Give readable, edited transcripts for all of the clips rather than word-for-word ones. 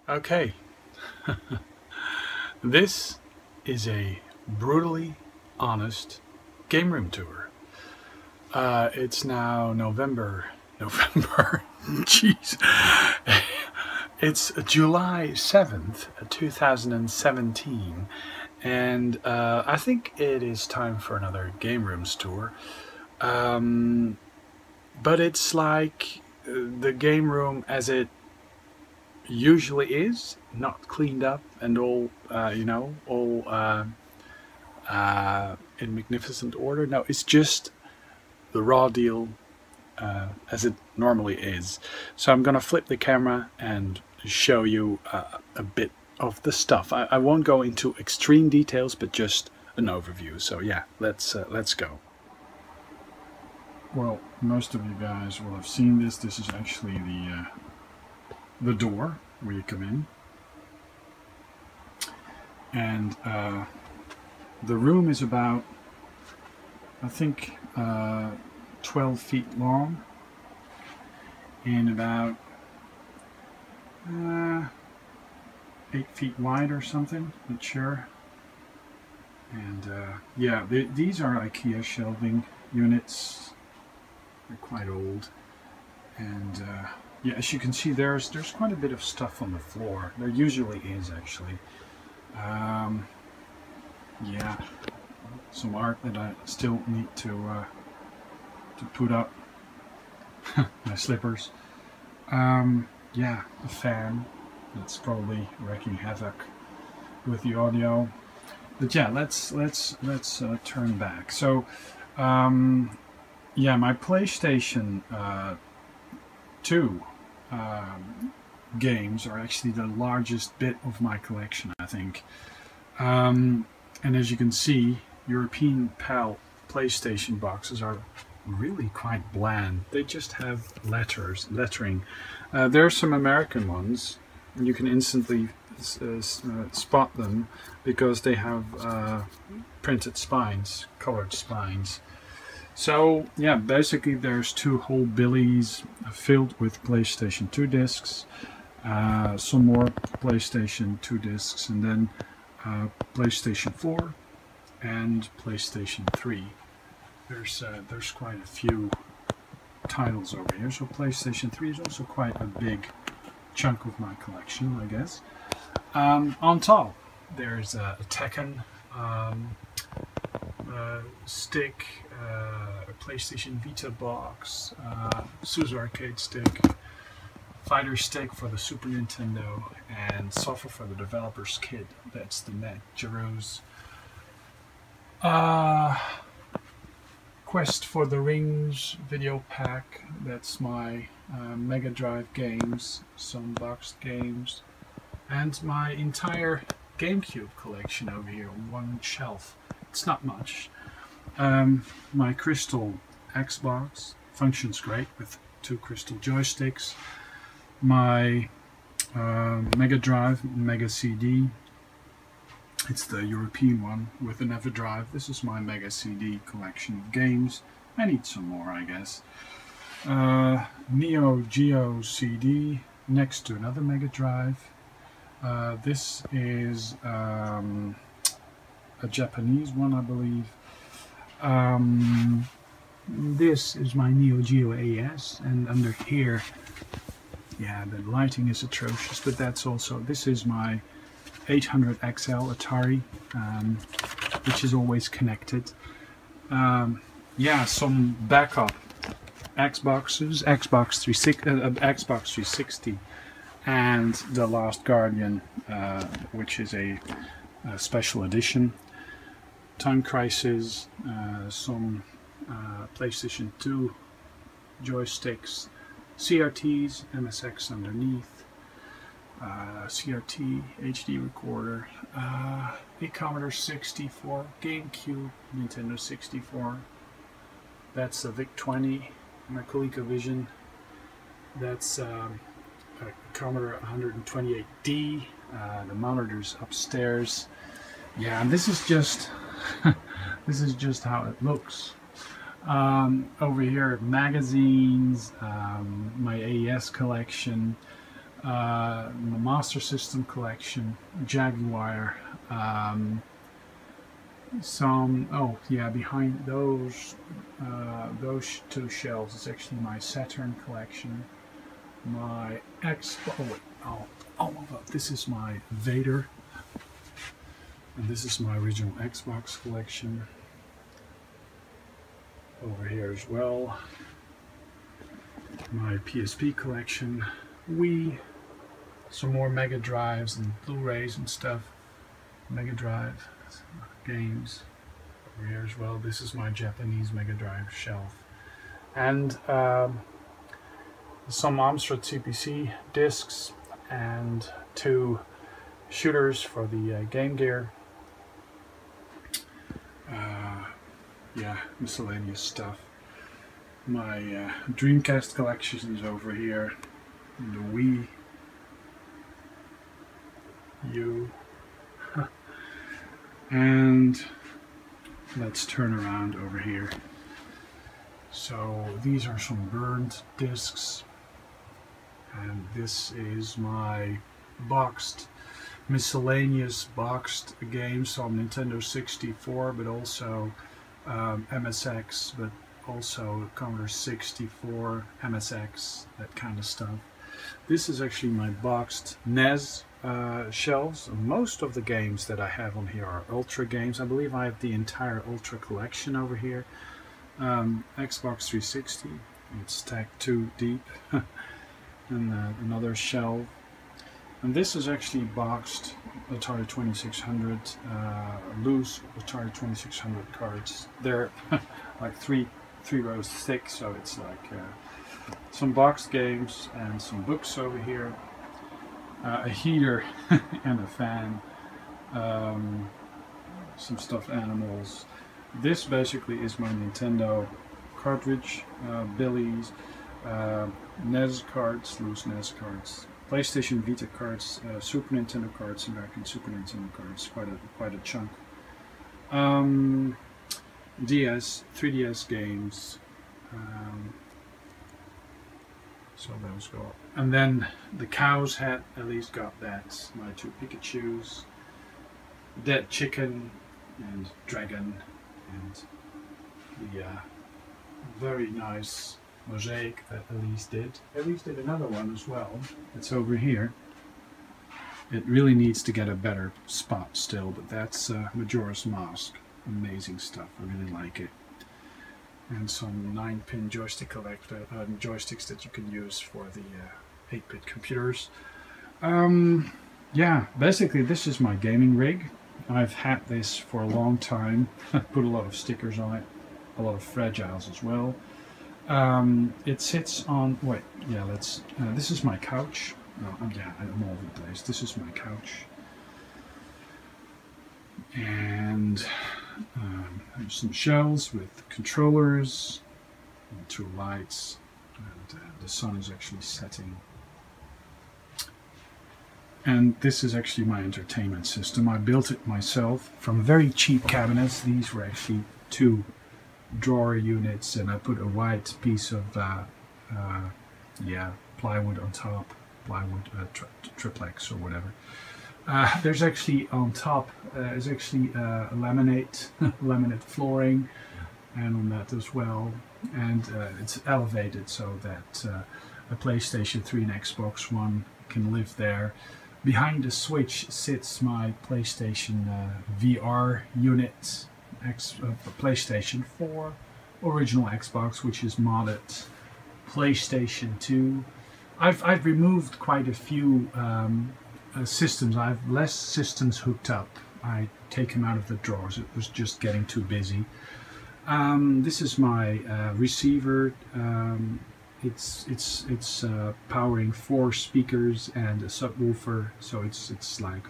Okay, this is a brutally honest game room tour. It's now November, jeez. It's July 7th, 2017, and I think it is time for another game rooms tour. But it's like the game room as it usually is, not cleaned up and all, in magnificent order. No, it's just the raw deal as it normally is. So I'm gonna flip the camera and show you a bit of the stuff. I won't go into extreme details, but just an overview. So yeah, let's go. Well, most of you guys will have seen this. This is actually the door where you come in, and the room is about, I think, 12 feet long and about 8 feet wide or something, not sure. And yeah, these are IKEA shelving units. They're quite old, and yeah, as you can see, there's quite a bit of stuff on the floor. There usually is, actually. Yeah, some art that I still need to put up. My slippers. Yeah, a fan that's probably wreaking havoc with the audio. But yeah, let's turn back. So, yeah, my PlayStation 2 games are actually the largest bit of my collection, I think. And as you can see, European PAL PlayStation boxes are really quite bland. They just have lettering. There are some American ones, and you can instantly spot them because they have printed spines, colored spines. So yeah, basically there's two whole billies filled with PlayStation 2 discs, some more PlayStation 2 discs, and then PlayStation 4 and PlayStation 3. There's quite a few titles over here. So PlayStation 3 is also quite a big chunk of my collection, I guess. On top, there's a Tekken stick, a PlayStation Vita box, SUSE arcade stick, fighter stick for the Super Nintendo, and software for the developer's kit. That's the Net Gyros. Quest for the Rings video pack. That's my Mega Drive games, some boxed games, and my entire GameCube collection over here on one shelf. It's not much. My Crystal Xbox functions great with 2 crystal joysticks. My Mega Drive Mega CD. It's the European one with an EverDrive. This is my Mega CD collection of games. I need some more, I guess. Neo Geo CD next to another Mega Drive. This is a Japanese one, I believe. This is my Neo Geo AS, and under here, yeah, the lighting is atrocious, but that's also, this is my 800XL Atari, which is always connected. Yeah, some backup Xboxes, Xbox 360, and The Last Guardian, which is a special edition. Time Crisis, some PlayStation 2 joysticks, CRTs, MSX underneath, CRT, HD recorder, a Commodore 64, GameCube, Nintendo 64. That's a VIC-20, my ColecoVision. That's a Commodore 128D. The monitor's upstairs. Yeah, and this is just this is just how it looks. Over here, magazines, my AES collection, the Master System collection, Jaguar, some, oh yeah, behind those two shelves is actually my Saturn collection, my this is my Vader, and this is my original Xbox collection. Over here as well, my PSP collection, Wii, some more Mega Drives and Blu-rays and stuff, Mega Drive games over here as well. This is my Japanese Mega Drive shelf, and some Amstrad CPC discs and 2 shooters for the Game Gear. Yeah, miscellaneous stuff. My Dreamcast collection is over here. The Wii U. And let's turn around over here. So these are some burned discs, and this is my miscellaneous boxed games from Nintendo 64, but also MSX, but also Commodore 64, MSX, that kind of stuff. This is actually my boxed NES shelves. Most of the games that I have on here are Ultra games. I believe I have the entire Ultra collection over here. Xbox 360, it's stacked 2 deep. And another shelf. And this is actually boxed Atari 2600, loose Atari 2600 cards. They're like three rows thick, so it's like some boxed games and some books over here, a heater and a fan, some stuffed animals. This basically is my Nintendo cartridge, Billy's, NES cards, loose NES cards, PlayStation Vita cards, Super Nintendo cards, American Super Nintendo cards, quite a chunk. DS, 3DS games, so those go up. And then the cows had at least got that. My 2 Pikachus, Dead Chicken, and Dragon, and the very nice mosaic that Elise did. Elise did another one as well. It's over here. It really needs to get a better spot still, but that's Majora's Mask. Amazing stuff. I really like it. And some 9-pin joystick collector joysticks that you can use for the 8-bit computers. Yeah, basically this is my gaming rig. I've had this for a long time. Put a lot of stickers on it, a lot of fragiles as well. It sits on, wait, yeah, let's, this is my couch. Yeah, I'm all over the place. This is my couch. And there's some shelves with controllers, and 2 lights, and the sun is actually setting. And this is actually my entertainment system. I built it myself from very cheap cabinets. These were actually 2 drawer units, and I put a white piece of yeah, plywood on top, plywood triplex or whatever. There's actually on top is actually laminate flooring, and on that as well, and it's elevated so that a PlayStation 3 and Xbox One can live there. Behind the switch sits my PlayStation VR unit, PlayStation 4, original Xbox, which is modded, PlayStation 2. I've removed quite a few systems. I have less systems hooked up. I take them out of the drawers. It was just getting too busy. This is my receiver. It's powering 4 speakers and a subwoofer, so it's like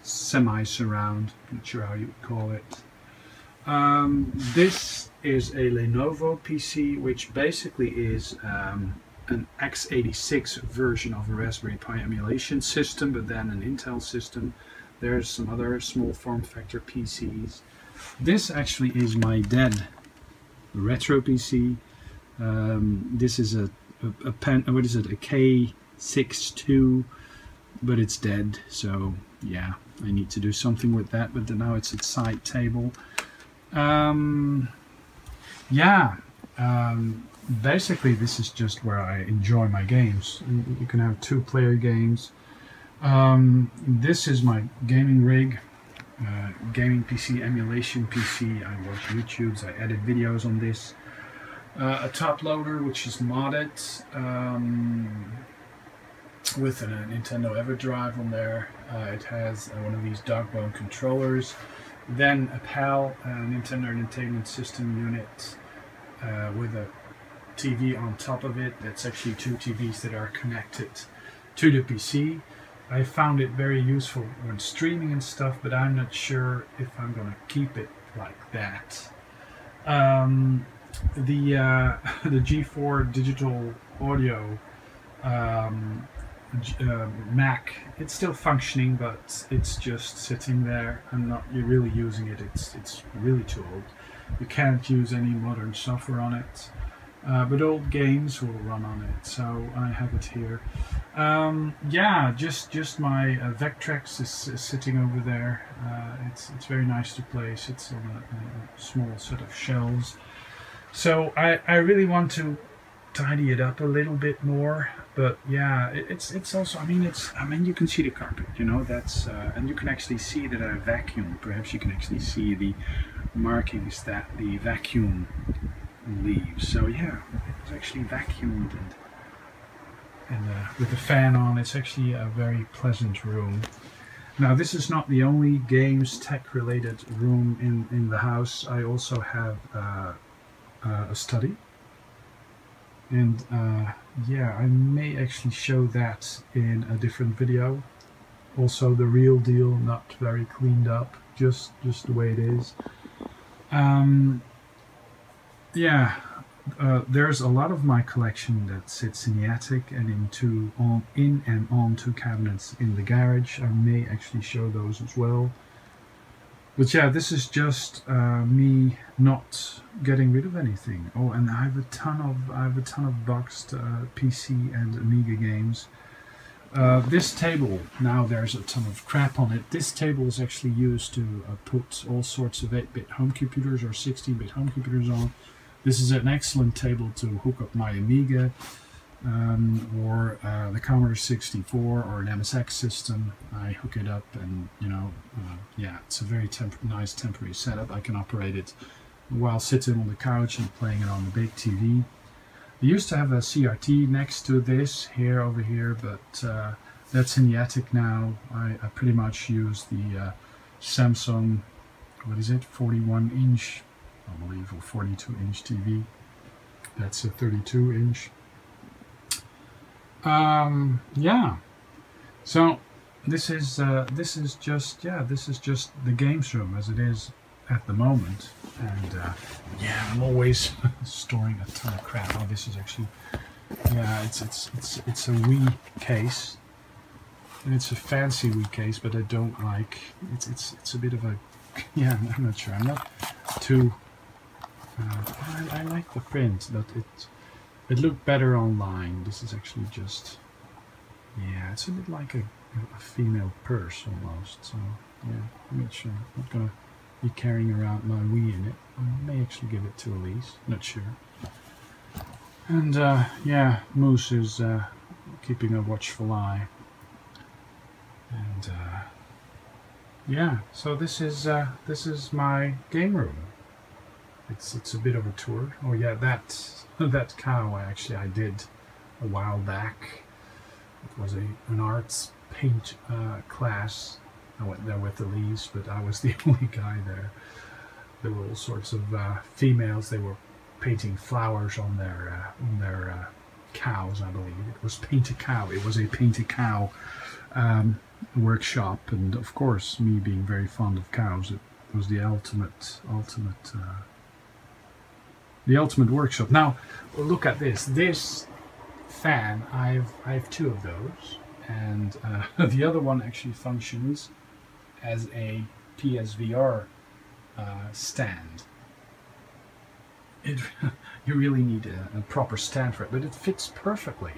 semi-surround, not sure how you would call it. This is a Lenovo PC, which basically is an x86 version of a Raspberry Pi emulation system, but then an Intel system. There's some other small form factor PCs. This actually is my dead retro PC. This is a a pen. What is it? A K62, but it's dead. So yeah, I need to do something with that. But now it's a side table. Yeah. Basically, this is just where I enjoy my games. You can have 2-player games. This is my gaming rig, gaming PC, emulation PC. I watch YouTubes, I edit videos on this. A top loader which is modded with a Nintendo EverDrive on there. It has one of these dog bone controllers. Then a PAL, Nintendo Entertainment System unit with a TV on top of it. That's actually 2 TVs that are connected to the PC. I found it very useful when streaming and stuff, but I'm not sure if I'm going to keep it like that. The G4 digital audio Mac, it's still functioning, but it's just sitting there. I'm not really using it. It's really too old. You can't use any modern software on it. But old games will run on it, so I have it here. Yeah, just my Vectrex is sitting over there. It's very nice to place. It's on a small set of shelves. So I really want to tidy it up a little bit more. But yeah, it's also, I mean you can see the carpet, you know, that's and you can actually see that I vacuum. Perhaps you can actually see the markings that the vacuum leaves. So yeah, it's actually vacuumed, and with the fan on, it's actually a very pleasant room. Now, this is not the only games tech related room in the house. I also have a study, and yeah, I may actually show that in a different video. Also the real deal, not very cleaned up, just the way it is. Yeah, there's a lot of my collection that sits in the attic and in and on 2 cabinets in the garage. I may actually show those as well. But yeah, this is just me not getting rid of anything. Oh, and I have a ton of boxed PC and Amiga games. This table, now there's a ton of crap on it. This table is actually used to put all sorts of 8-bit home computers or 16-bit home computers on. This is an excellent table to hook up my Amiga or the Commodore 64 or an MSX system. I hook it up, and you know, yeah, it's a very nice temporary setup. I can operate it while sitting on the couch and playing it on the big TV. I used to have a CRT next to this over here, but that's in the attic now. I pretty much use the Samsung, what is it, 41-inch, I believe, or 42-inch TV. That's a 32-inch. Yeah. So this is just the games room as it is at the moment, and yeah, I'm always storing a ton of crap. Oh, this is actually, yeah, it's a Wii case, and it's a fancy Wii case, but I don't like. It's a bit of a, yeah, I'm not sure. I'm not too. I like the print, but it looked better online. This is actually just, yeah, it's a bit like a female purse almost. So yeah, I'm not sure. I'm not gonna be carrying around my Wii in it. I may actually give it to Elise. Not sure. And yeah, Moose is keeping a watchful eye. And yeah, so this is my game room. It's a bit of a tour. Oh yeah, that cow I did a while back. It was an arts paint class. I went there with Elise, but I was the only guy there. There were all sorts of females. They were painting flowers on their cows, I believe. It was Paint a Cow. It was a Paint a Cow workshop, and of course, me being very fond of cows, it was the ultimate workshop. Now, look at this. This fan, I have 2 of those, and the other one actually functions as a PSVR stand. you really need a proper stand for it, but it fits perfectly.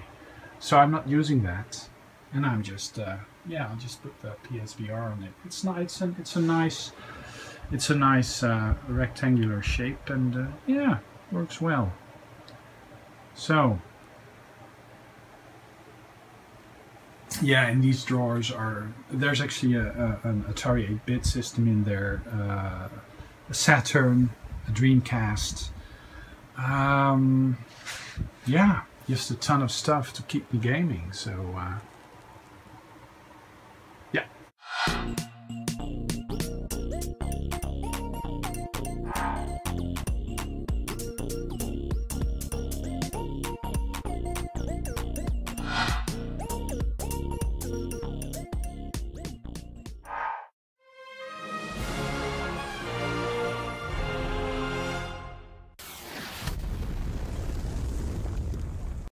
So I'm not using that, and I'm just yeah, I'll just put the PSVR on it. It's nice, and it's a nice rectangular shape, and yeah, works well. So yeah, and these drawers there's actually an Atari 8-bit system in there, a Saturn, a Dreamcast. Yeah, just a ton of stuff to keep me gaming. So